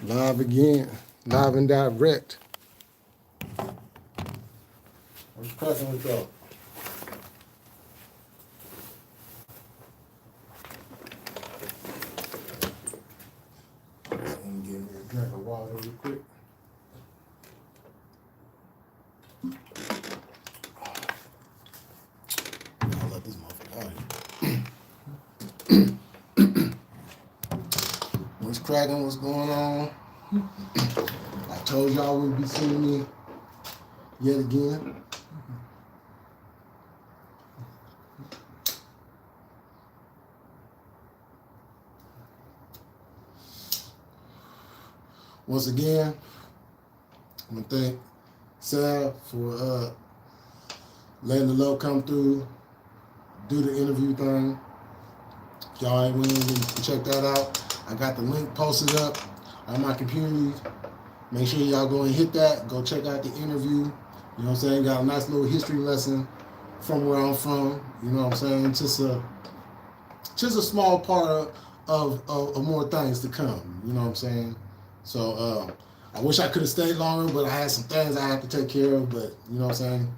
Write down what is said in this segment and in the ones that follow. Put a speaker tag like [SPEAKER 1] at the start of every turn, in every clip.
[SPEAKER 1] Live again, live and direct. What's cracking with y'all? Let me give me a drink of water real quick. I'll let this motherfucker out here. What's cracking? What's going on? I told y'all we'd be seeing me yet again. Once again, I'm gonna thank Sal for letting the love come through, do the interview thing. If y'all ain't went in and check that out, I got the link posted up on my community. Make sure y'all go and hit that. Go check out the interview. You know what I'm saying? Got a nice little history lesson from where I'm from. You know what I'm saying? Just a small part of more things to come. You know what I'm saying? So I wish I could have stayed longer, but I had some things I had to take care of. But you know what I'm saying?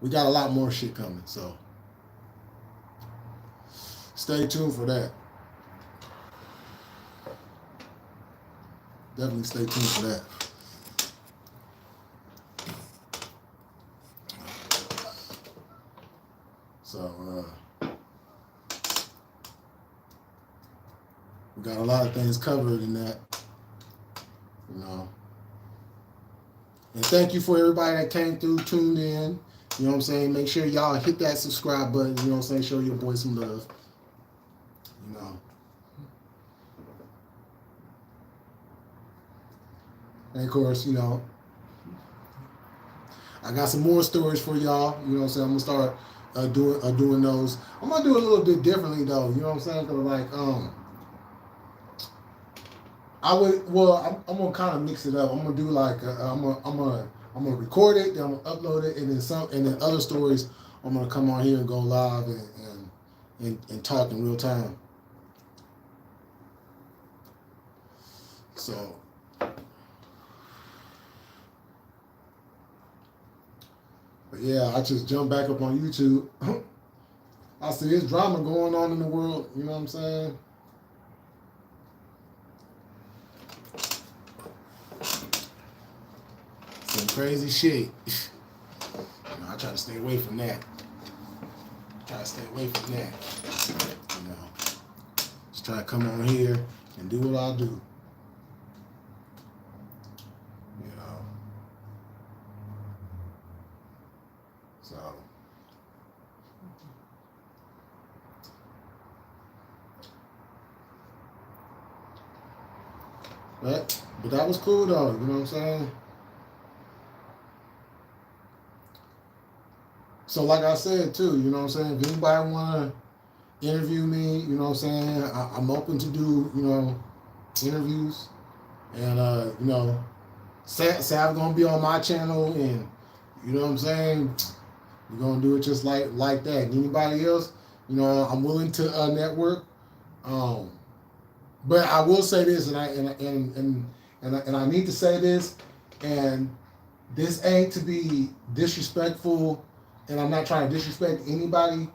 [SPEAKER 1] We got a lot more shit coming. So stay tuned for that. Definitely stay tuned for that. So we got a lot of things covered in that. You know. And thank you for everybody that came through, tuned in. You know what I'm saying? Make sure y'all hit that subscribe button. You know what I'm saying? Show your boy some love. You know. And of course, you know, I got some more stories for y'all. You know what I'm saying? I'm gonna start doing those. I'm gonna do it a little bit differently though. You know what I'm saying? Cause like I'm gonna kind of mix it up. I'm gonna do like I'm gonna record it, then I'm gonna upload it, and then other stories I'm gonna come on here and go live and talk in real time. So. But yeah, I just jumped back up on YouTube. I see there's drama going on in the world. You know what I'm saying? Some crazy shit. You know, I try to stay away from that. You know, just try to come on here and do what I do. You know. So. But that was cool though. You know what I'm saying? So like I said too, you know what I'm saying? If anybody want to interview me, you know what I'm saying? I'm open to do, you know, interviews. And, you know, Sal's going to be on my channel and, you know what I'm saying? We're going to do it just like that. And anybody else, you know, I'm willing to network. But I will say this, and I need to say this, and this ain't to be disrespectful, and I'm not trying to disrespect anybody,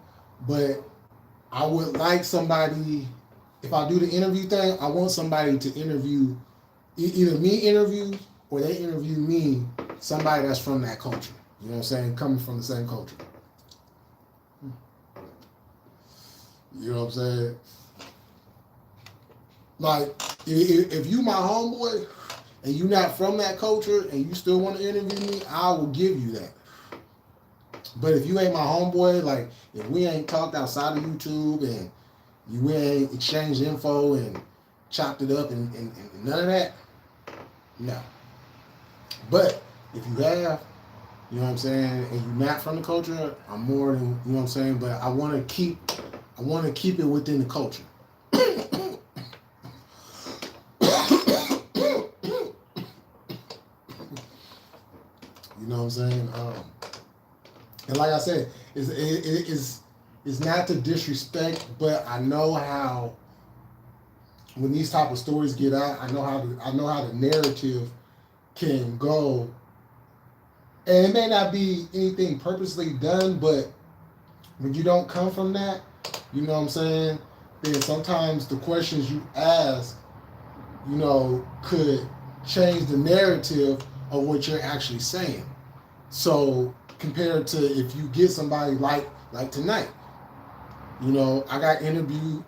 [SPEAKER 1] but I would like somebody, if I do the interview thing, I want somebody to interview, either me interview or they interview me, somebody that's from that culture. You know what I'm saying? Coming from the same culture. You know what I'm saying? Like, if you my homeboy and you not from that culture and you still want to interview me, I will give you that. But if you ain't my homeboy, like if we ain't talked outside of YouTube and we ain't exchanged info and chopped it up and none of that, no. But if you have, you know what I'm saying, and you're not from the culture, I'm more than, you know what I'm saying, but I want to keep it within the culture. You know what I'm saying? And like I said, it's not to disrespect, but I know how when these type of stories get out, I know how the narrative can go, and it may not be anything purposely done, but when you don't come from that, you know what I'm saying, then sometimes the questions you ask, could change the narrative of what you're actually saying. So compared to if you get somebody like tonight, I got interviewed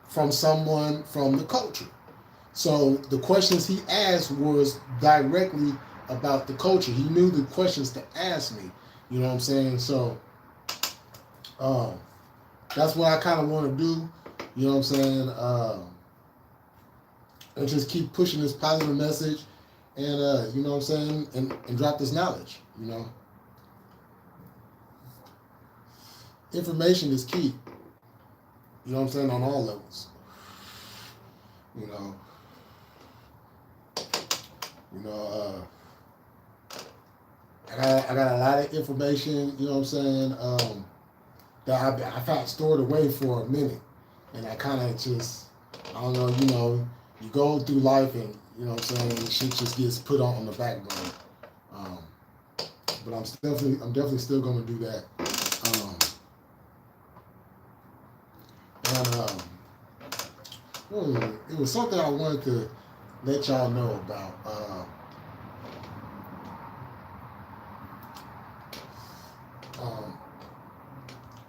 [SPEAKER 1] from someone from the culture. So the questions he asked was directly about the culture. He knew the questions to ask me. You know what I'm saying? So that's what I kind of want to do. You know what I'm saying? And just keep pushing this positive message, and you know what I'm saying, and drop this knowledge. Information is key. You know what I'm saying, on all levels. You know. I got a lot of information. You know what I'm saying. That I've had stored away for a minute, and I kind of just, I don't know. You go through life, and you know what I'm saying, shit just gets put on the back burner. But I'm definitely still gonna do that. It was something I wanted to let y'all know about.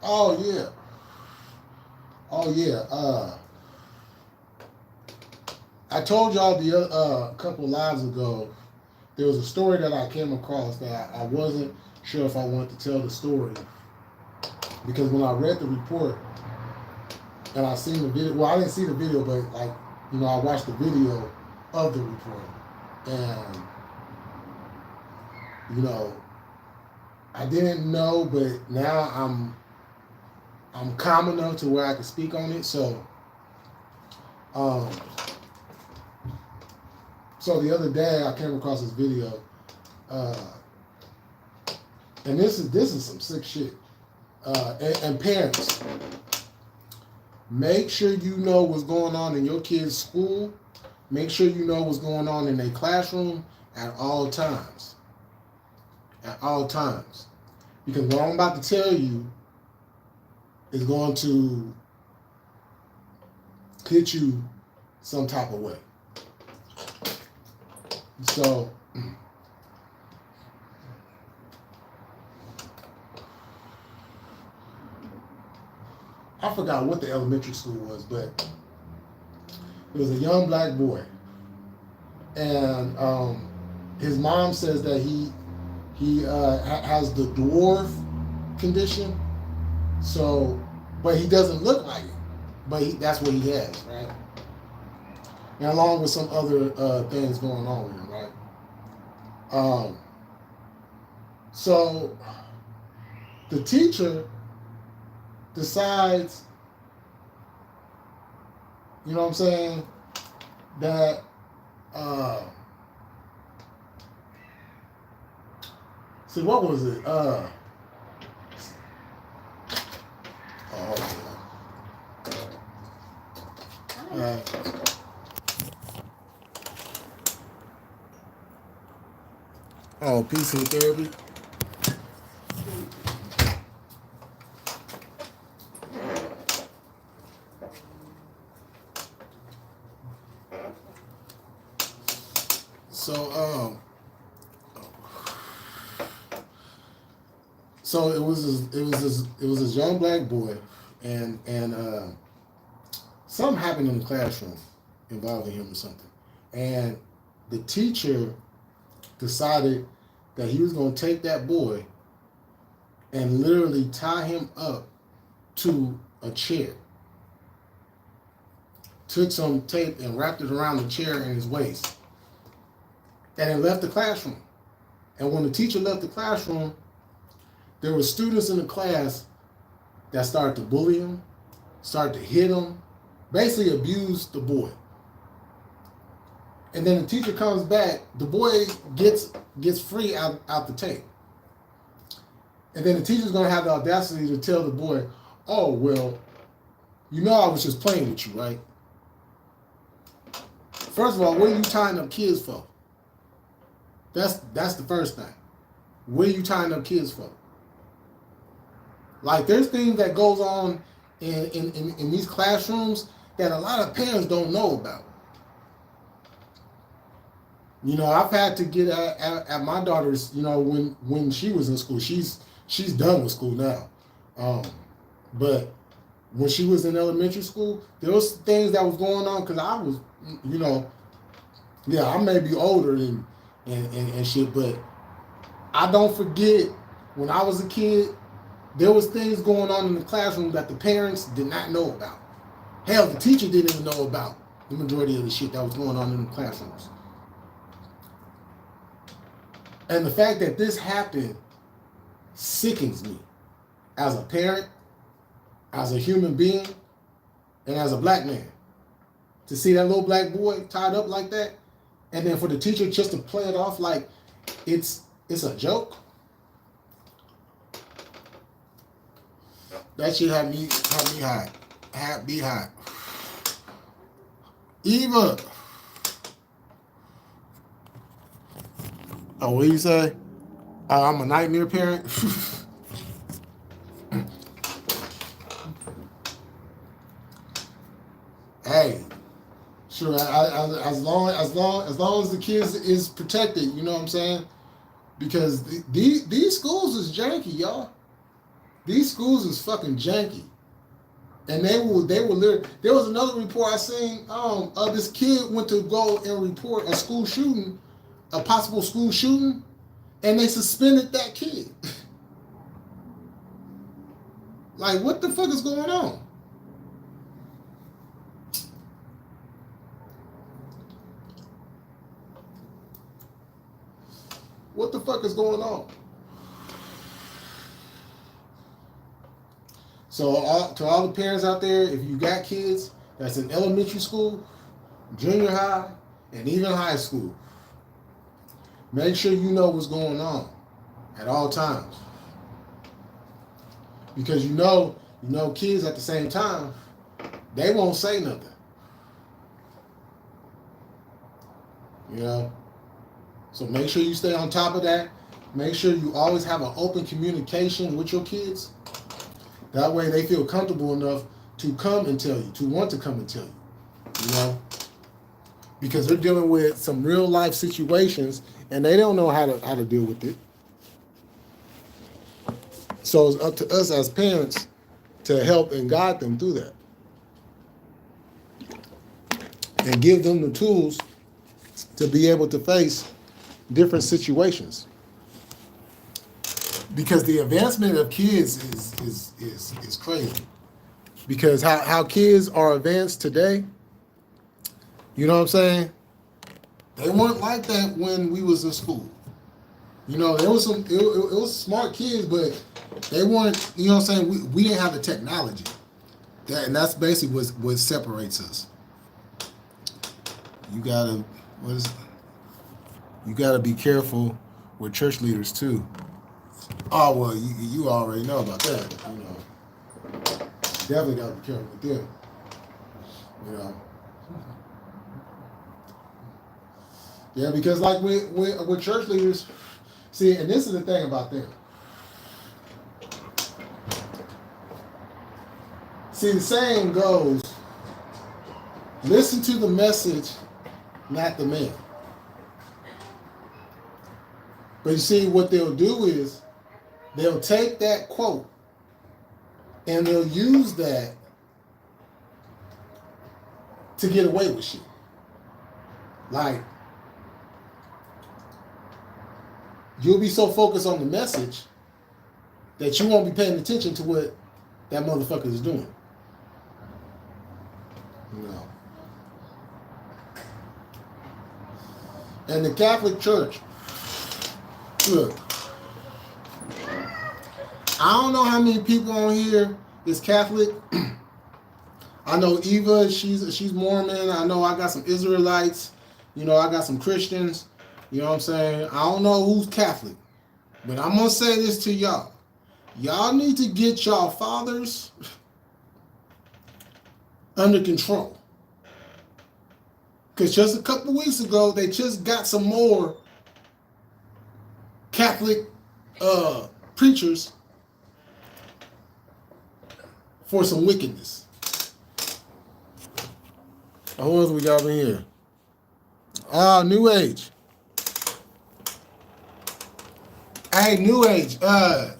[SPEAKER 1] Oh yeah. I told y'all a couple lives ago, there was a story that I came across that I wasn't sure if I wanted to tell the story, because when I read the report and I seen the video, well, I didn't see the video, but I watched the video of the report, and I didn't know, but now I'm calm enough to where I can speak on it. So so the other day I came across this video, and this is some sick shit. And parents, make sure you know what's going on in your kids' school. Make sure you know what's going on in their classroom at all times. At all times. Because what I'm about to tell you is going to hit you some type of way. So, I forgot what the elementary school was, but it was a young black boy, and his mom says that he has the dwarf condition. So, but he doesn't look like it, but that's what he has, right? And along with some other things going on with him, right? So the teacher decides, you know what I'm saying, that see, what was it? PC therapy. So it was this young black boy, and something happened in the classroom involving him or something, and the teacher decided that he was going to take that boy and literally tie him up to a chair. Took some tape and wrapped it around the chair in his waist, and then left the classroom. And when the teacher left the classroom, there were students in the class that started to bully him, started to hit him, basically abused the boy. And then the teacher comes back, the boy gets free out the tape. And then the teacher's going to have the audacity to tell the boy, oh, well, I was just playing with you, right? First of all, what are you tying up kids for? That's the first thing. What are you tying up kids for? Like, there's things that goes on in these classrooms that a lot of parents don't know about. You know, I've had to get at my daughter's, you know, when she was in school. She's done with school now. But when she was in elementary school, there was things that was going on because I was, you know, yeah, I may be older and shit, but I don't forget when I was a kid, there was things going on in the classroom that the parents did not know about. Hell, the teacher didn't even know about the majority of the shit that was going on in the classrooms. And the fact that this happened sickens me as a parent, as a human being, and as a black man. To see that little black boy tied up like that, and then for the teacher just to play it off like it's a joke. That shit had me hot. Had me hot. Eva. Oh, what do you say? I'm a nightmare parent. Hey, sure. As long as the kids is protected, you know what I'm saying? Because these schools is janky, y'all. These schools is fucking janky, and they will literally. There was another report I seen. This kid went to go and report a school shooting, a possible school shooting, and they suspended that kid. Like, what the fuck is going on? What the fuck is going on? So to all the parents out there, if you got kids that's in elementary school, junior high, and even high school, make sure you know what's going on at all times. Because you know kids at the same time, they won't say nothing. You know? So make sure you stay on top of that. Make sure you always have an open communication with your kids. That way they feel comfortable enough to come and tell you, to want to come and tell you. You know? Because they're dealing with some real life situations and they don't know how to deal with it. So it's up to us as parents to help and guide them through that. And give them the tools to be able to face different situations. Because the advancement of kids is crazy. Because how kids are advanced today, you know what I'm saying? They weren't like that when we was in school. You know, there was it was smart kids, but they weren't, you know what I'm saying? We didn't have the technology. And that's basically what separates us. You gotta be careful with church leaders too. Oh well, you already know about that. You know, definitely gotta be careful with them. You know, yeah, because like with church leaders, see, and this is the thing about them. See, the saying goes, listen to the message, not the man. But you see, what they'll do is they'll take that quote and they'll use that to get away with shit. Like, you'll be so focused on the message that you won't be paying attention to what that motherfucker is doing. No. And the Catholic Church, look, I don't know how many people on here is Catholic. I know Eva, she's Mormon. I know I got some Israelites. You know, I got some Christians. You know what I'm saying? I don't know who's Catholic. But I'm going to say this to y'all. Y'all need to get y'all fathers under control. Because just a couple of weeks ago, they just got some more Catholic preachers for some wickedness. Who else we got in here? New Age. Hey, New Age. I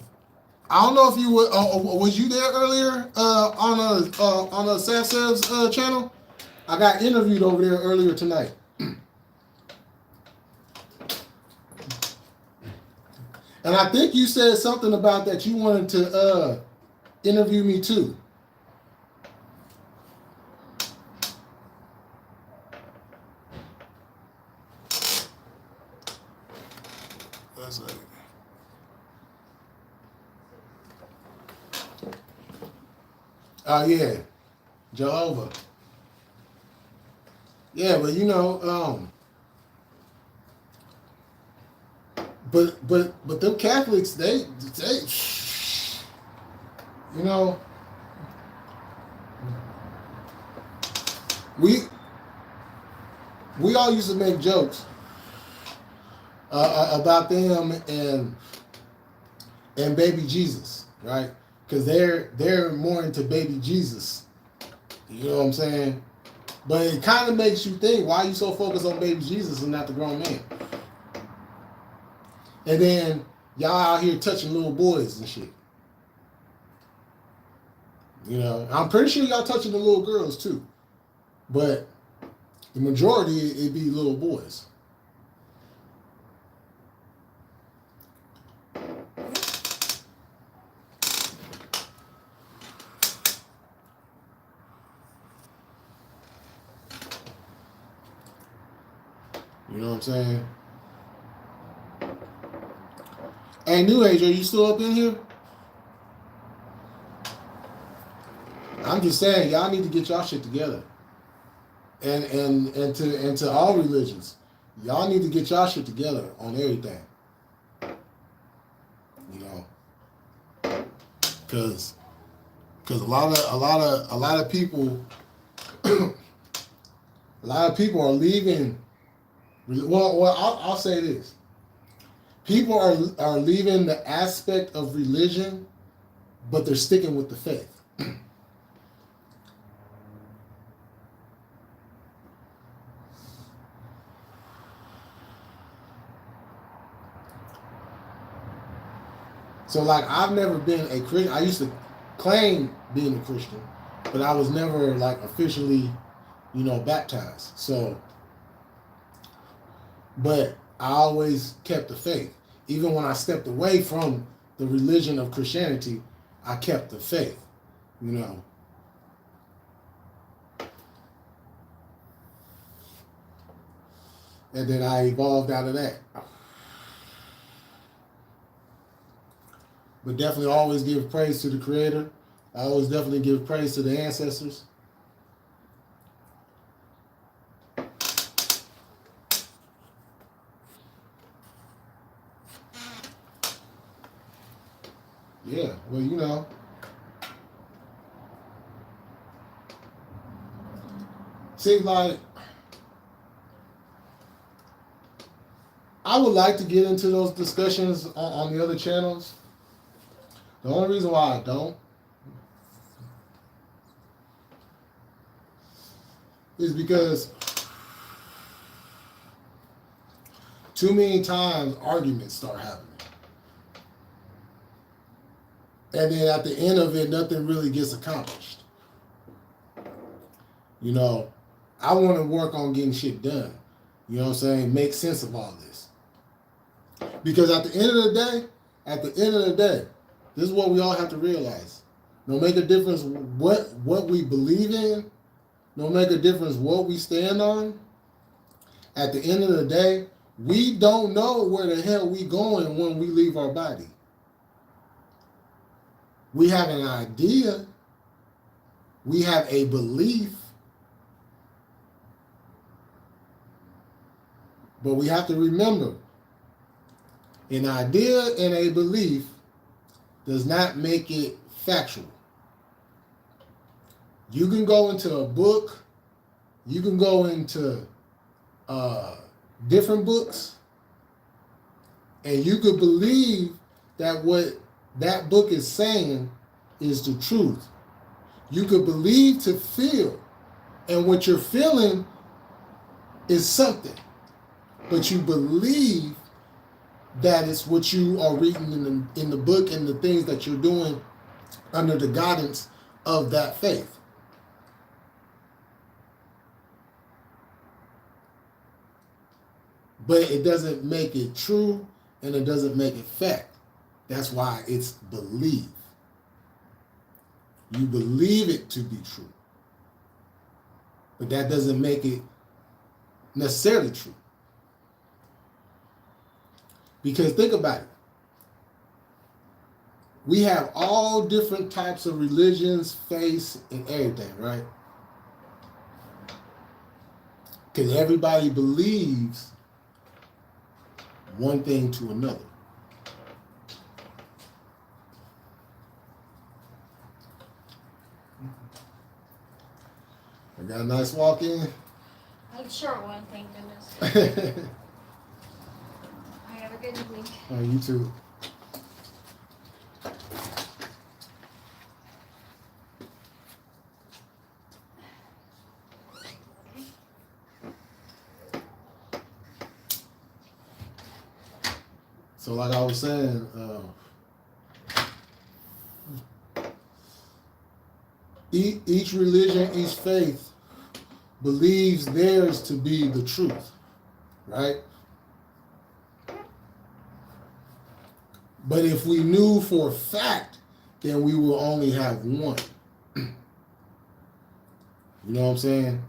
[SPEAKER 1] don't know if you were. Was you there earlier on a Sasev's channel? I got interviewed over there earlier tonight. And I think you said something about that you wanted to interview me too. That's like, yeah, Jehovah. Yeah, but you know, but them Catholics, they, you know, we all used to make jokes about them and baby Jesus, right? Because they're more into baby Jesus. You know what I'm saying? But it kind of makes you think, why are you so focused on baby Jesus and not the grown man? And then y'all out here touching little boys and shit. You know, I'm pretty sure y'all touching the little girls too. But the majority, it'd be little boys. You know what I'm saying? Hey, New Age, are you still up in here? I'm just saying, y'all need to get y'all shit together. And to all religions, y'all need to get y'all shit together on everything. You know, because a lot of people are leaving. Well, I'll say this: people are leaving the aspect of religion, but they're sticking with the faith. So, like, I've never been a Christian. I used to claim being a Christian, but I was never, like, officially, you know, baptized. So, but I always kept the faith. Even when I stepped away from the religion of Christianity, I kept the faith, you know. And then I evolved out of that. But definitely always give praise to the Creator. I always definitely give praise to the ancestors. Yeah, well, you know. Seems like I would like to get into those discussions on the other channels. The only reason why I don't is because too many times arguments start happening. And then at the end of it, nothing really gets accomplished. You know, I want to work on getting shit done. You know what I'm saying? Make sense of all this. Because at the end of the day, this is what we all have to realize. No make a difference what we believe in. No make a difference what we stand on. At the end of the day, we don't know where the hell we going when we leave our body. We have an idea. We have a belief. But we have to remember, an idea and a belief does not make it factual. You can go into a book, you can go into different books, and you could believe that what that book is saying is the truth. You could believe to feel, and what you're feeling is something, but you believe that it's what you are reading in the book and the things that you're doing under the guidance of that faith. But it doesn't make it true, and it doesn't make it fact. That's why it's believe. You believe it to be true. But that doesn't make it necessarily true. Because think about it. We have all different types of religions, faiths, and everything, right? Because everybody believes one thing to another. I got a nice walk in.
[SPEAKER 2] A short one, thank goodness. I have a good evening.
[SPEAKER 1] Oh, you too. So like I was saying, each religion, each faith believes theirs to be the truth, right? But if we knew for a fact, then we will only have one. You know what I'm saying?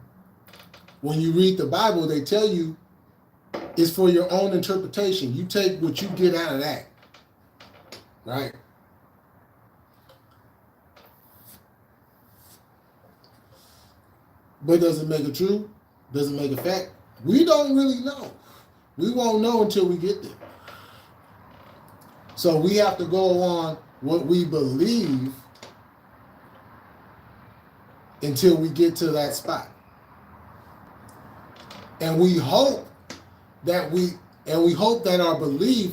[SPEAKER 1] When you read the Bible, they tell you it's for your own interpretation. You take what you get out of that, right? But does it make it true? Does it make it fact? We don't really know. We won't know until we get there. So we have to go on what we believe until we get to that spot. And we hope that our belief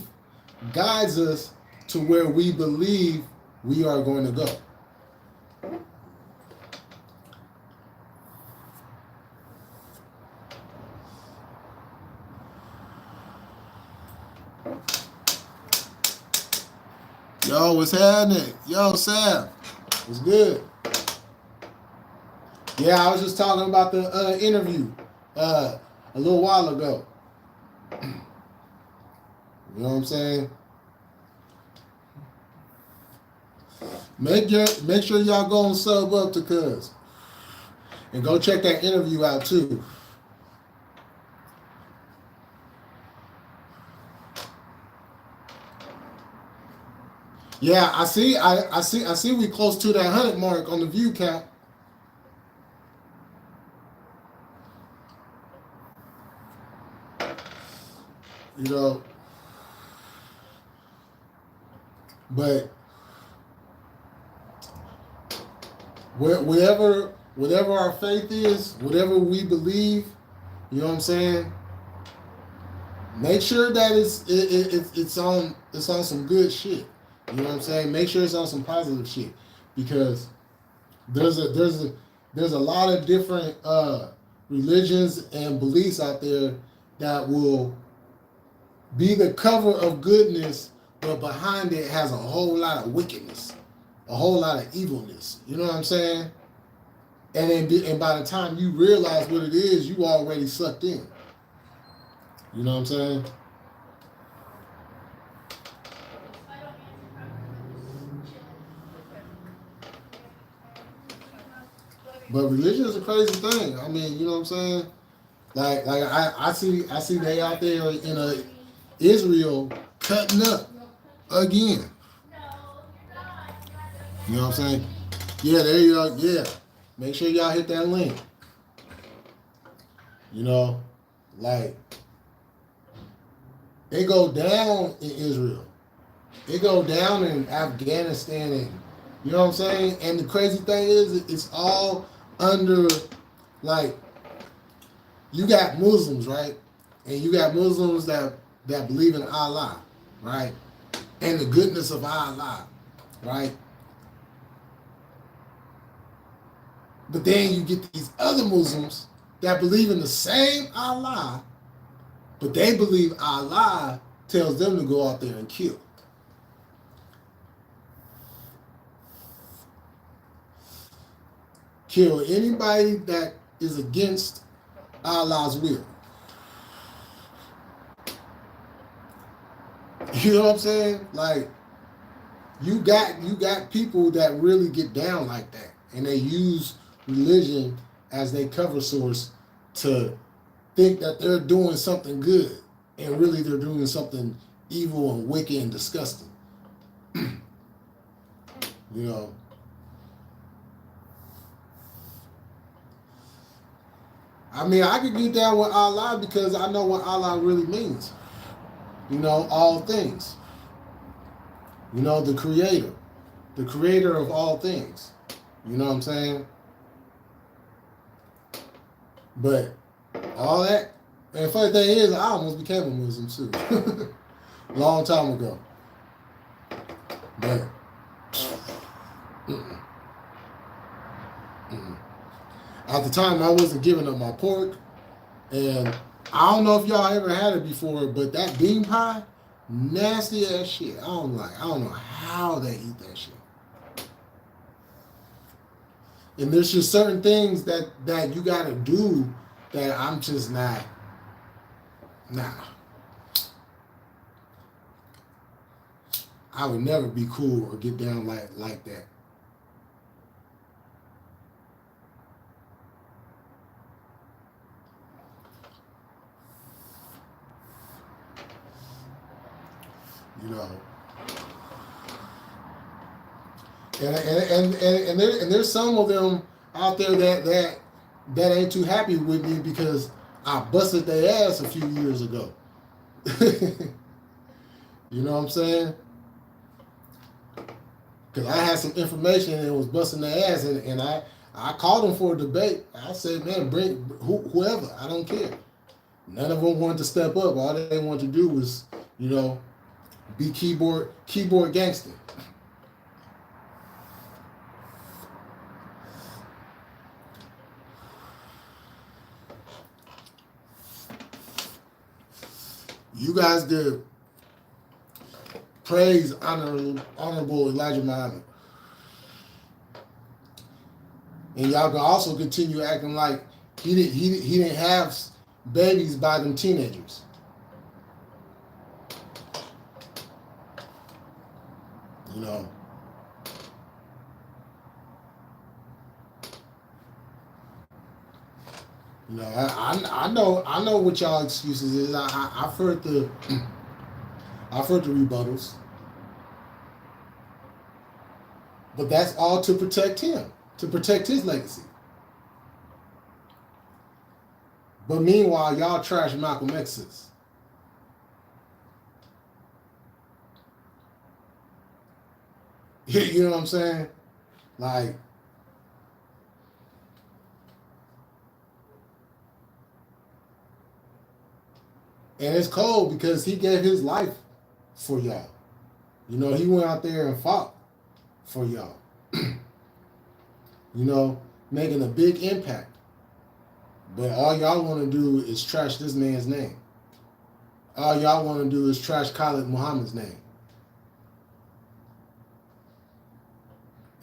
[SPEAKER 1] guides us to where we believe we are going to go. Yo, what's happening? Yo, Sam, what's good? Yeah, I was just talking about the interview a little while ago. You know what I'm saying? Make sure y'all go and sub up to Cuz. And go check that interview out too. Yeah, I see we close to that 100 mark on the view count. You know, but whatever our faith is, whatever we believe, you know what I'm saying? Make sure that it's on some good shit. You know what I'm saying? Make sure it's on some positive shit, because there's a lot of different religions and beliefs out there that will be the cover of goodness, but behind it has a whole lot of wickedness, a whole lot of evilness. You know what I'm saying? And by the time you realize what it is, you already sucked in. You know what I'm saying? But religion is a crazy thing. I mean, you know what I'm saying? Like I see they out there in Israel cutting up again. You know what I'm saying? Yeah, there you go. Yeah. Make sure y'all hit that link. You know, like, it go down in Israel. It go down in Afghanistan, and you know what I'm saying? And the crazy thing is, it's all under, like, you got Muslims, right? And you got Muslims that believe in Allah, right? And the goodness of Allah, right? But then you get these other Muslims that believe in the same Allah, but they believe Allah tells them to go out there and kill. Kill anybody that is against Allah's will. You know what I'm saying? Like, you got people that really get down like that, and they use religion as their cover source to think that they're doing something good, and really they're doing something evil and wicked and disgusting. You know. I mean, I could get down with Allah because I know what Allah really means. You know, all things. You know, the creator of all things. You know what I'm saying? But all that, and the funny thing is, I almost became a Muslim too. Long time ago. But at the time, I wasn't giving up my pork, and I don't know if y'all ever had it before, but that bean pie, nasty ass shit. I don't know how they eat that shit. And there's just certain things that you gotta do that I'm just not. Nah. I would never be cool or get down like that. You know, and there's some of them out there that ain't too happy with me because I busted their ass a few years ago. You know what I'm saying? Because I had some information and it was busting their ass, and I called them for a debate. I said, man, bring whoever, I don't care. None of them wanted to step up. All they wanted to do was, you know, be keyboard gangster. You guys did praise Honorable Elijah Muhammad. And y'all can also continue acting like he didn't have babies by them teenagers. You know. You know, I know what y'all excuses is. I've heard the rebuttals. But that's all to protect him, to protect his legacy. But meanwhile, y'all trash Malcolm X's. You know what I'm saying? Like, and it's cold because he gave his life for y'all. You know, he went out there and fought for y'all. You know, making a big impact. But all y'all want to do is trash this man's name. All y'all want to do is trash Khalid Muhammad's name.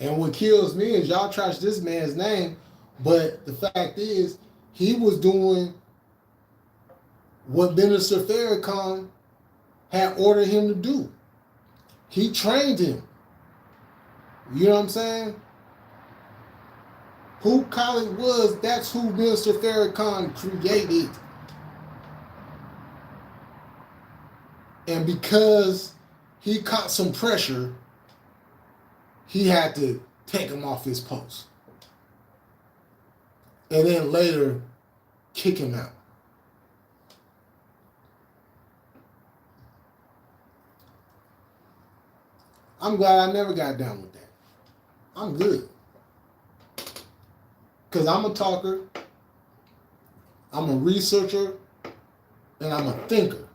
[SPEAKER 1] And what kills me is y'all trash this man's name, but the fact is, he was doing what Minister Farrakhan had ordered him to do. He trained him. You know what I'm saying? Who Khalid was, that's who Minister Farrakhan created. And because he caught some pressure, he had to take him off his post. And then later, kick him out. I'm glad I never got down with that. I'm good. Because I'm a talker. I'm a researcher, and I'm a thinker.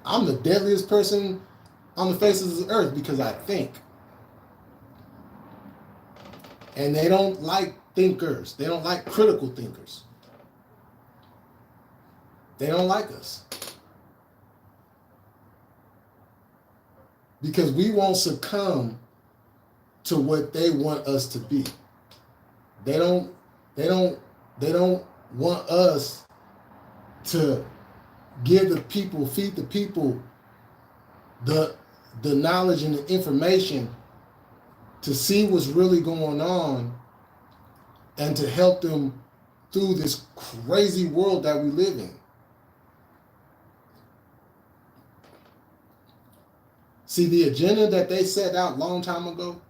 [SPEAKER 1] I'm the deadliest person on the face of the earth because I think. And they don't like thinkers. They don't like critical thinkers. They don't like us. Because we won't succumb to what they want us to be. They don't want us to give the people, feed the people the knowledge and the information to see what's really going on and to help them through this crazy world that we live in. See, the agenda that they set out a long time ago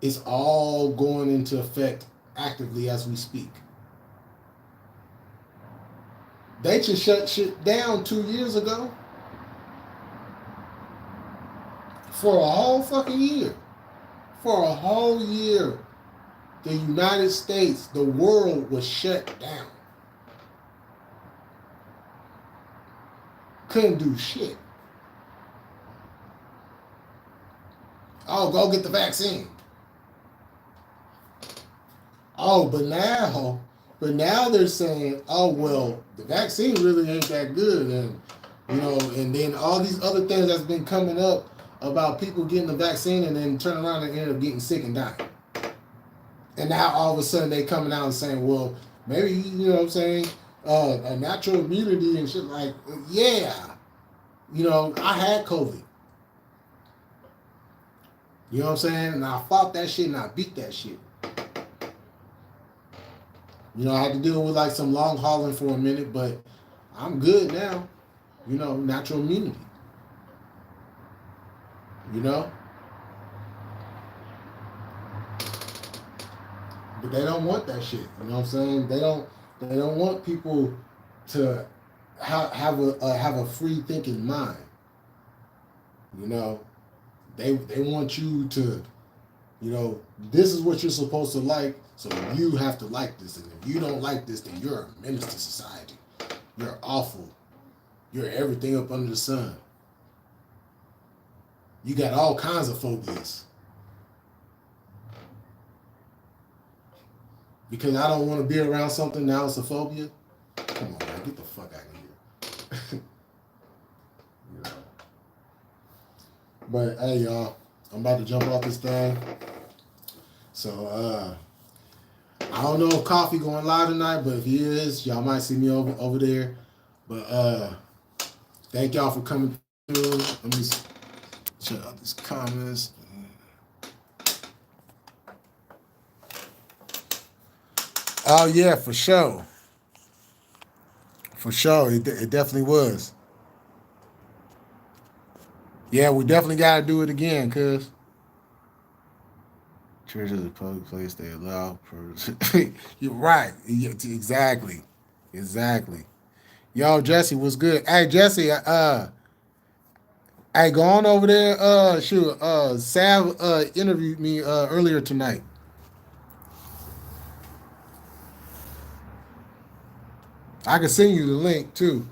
[SPEAKER 1] is all going into effect actively as we speak. They just shut shit down 2 years ago for a whole fucking year. For a whole year, the United States, the world was shut down. Couldn't do shit. Oh, go get the vaccine. Oh, but now they're saying, oh, well, the vaccine really ain't that good. And, and then all these other things that's been coming up about people getting the vaccine and then turn around and end up getting sick and dying. And now all of a sudden they coming out and saying, well, maybe, a natural immunity and shit like, yeah. I had COVID. You know what I'm saying? And I fought that shit and I beat that shit. I had to deal with like some long hauling for a minute, but I'm good now. Natural immunity. But they don't want that shit. You know what I'm saying? They don't want people to have a free thinking mind. They want you to, this is what you're supposed to like, so you have to like this. And if you don't like this, then you're a menace to society. You're awful. You're everything up under the sun. You got all kinds of phobias. Because I don't want to be around something, now it's a phobia? Come on, man, get the fuck out of here. But hey, y'all, I'm about to jump off this thing. So I don't know if Coffee going live tonight, but if he is, y'all might see me over there. But thank y'all for coming through. Let me check out these comments. Oh yeah, for sure. For sure, it definitely was. Yeah, we definitely got to do it again, cuz. Church is a public place they allow. You're right. Exactly. Yo, Jesse, what's good? Hey, Jesse, hey, go on over there. Sav interviewed me earlier tonight. I can send you the link too.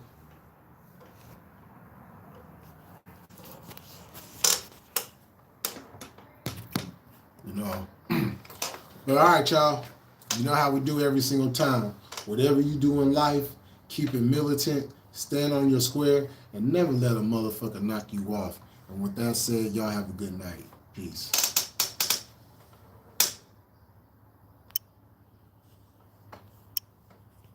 [SPEAKER 1] But all right, y'all. You know how we do every single time. Whatever you do in life, keep it militant, stand on your square, and never let a motherfucker knock you off. And with that said, y'all have a good night. Peace.